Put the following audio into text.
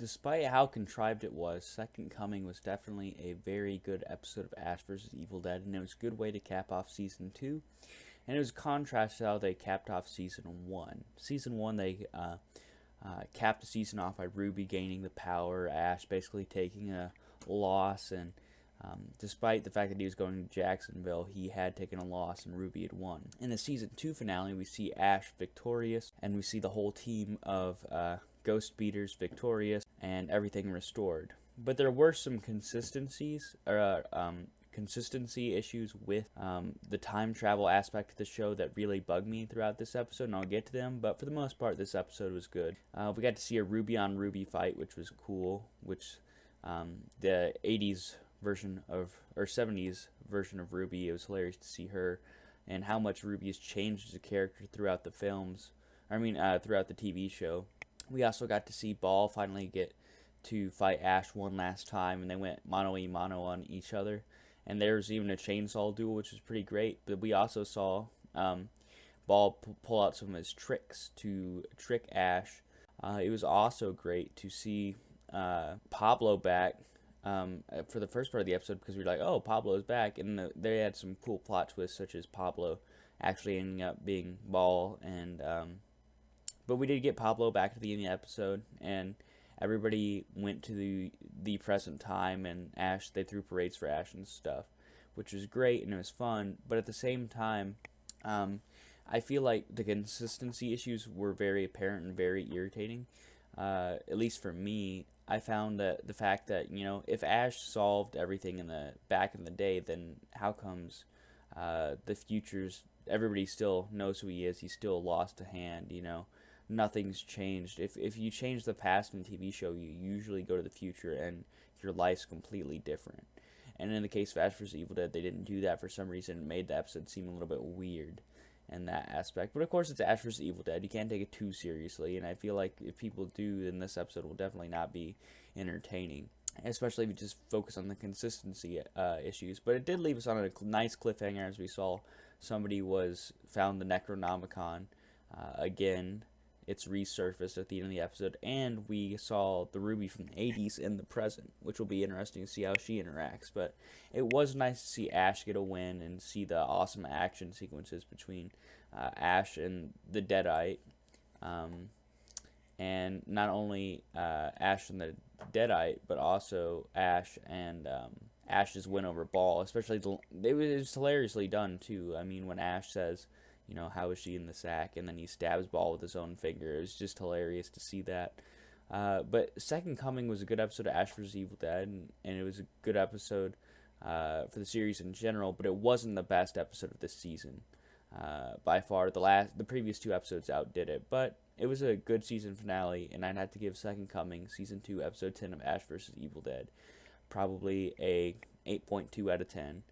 Despite how contrived it was, Second Coming was definitely a very good episode of Ash vs. Evil Dead, and it was a good way to cap off Season 2. And it was contrast to how they capped off Season 1. Season 1, they capped the season off by Ruby gaining the power, Ash basically taking a loss, and despite the fact that he was going to Jacksonville, he had taken a loss and Ruby had won. In the Season 2 finale, we see Ash victorious, and we see the whole team of Ghost Beaters victorious, and everything restored. But there were some consistency issues with the time travel aspect of the show that really bugged me throughout this episode, and I'll get to them, but for the most part, this episode was good. We got to see a Ruby on Ruby fight, which was cool, which the 80s version of, or 70s version of Ruby, it was hilarious to see her, and how much Ruby has changed as a character throughout the films, throughout the TV show. We also got to see Ball finally get to fight Ash one last time, and they went mano-a-mano on each other. And there was even a chainsaw duel, which was pretty great. But we also saw Ball pull out some of his tricks to trick Ash. It was also great to see Pablo back for the first part of the episode, because we were like, oh, Pablo's back. And they had some cool plot twists, such as Pablo actually ending up being Ball. But we did get Pablo back at the end of the episode, and everybody went to the present time, and Ash, they threw parades for Ash and stuff, which was great, and it was fun. But at the same time, I feel like the consistency issues were very apparent and very irritating. At least for me, I found that the fact that, if Ash solved everything back in the day, then how comes the futures, everybody still knows who he is, he's still lost a hand, Nothing's changed. If you change the past in a TV show, you usually go to the future and your life's completely different. And in the case of Ash vs. Evil Dead, they didn't do that for some reason. It made the episode seem a little bit weird in that aspect. But of course, it's Ash vs. Evil Dead. You can't take it too seriously. And I feel like if people do, then this episode will definitely not be entertaining, especially if you just focus on the consistency issues. But it did leave us on a nice cliffhanger, as we saw somebody found the Necronomicon again. It's resurfaced at the end of the episode, and we saw the Ruby from the 80s in the present, which will be interesting to see how she interacts. But it was nice to see Ash get a win and see the awesome action sequences between Ash and the Deadite. And not only Ash and the Deadite, but also Ash and Ash's win over Ball. Especially, it was hilariously done, too. I mean, when Ash says, how is she in the sack? And then he stabs Ball with his own finger. It was just hilarious to see that. But Second Coming was a good episode of Ash vs. Evil Dead, and it was a good episode for the series in general, but it wasn't the best episode of this season. By far, the previous two episodes outdid it, but it was a good season finale, and I'd have to give Second Coming, Season 2, Episode 10 of Ash vs. Evil Dead, probably a 8.2 out of 10.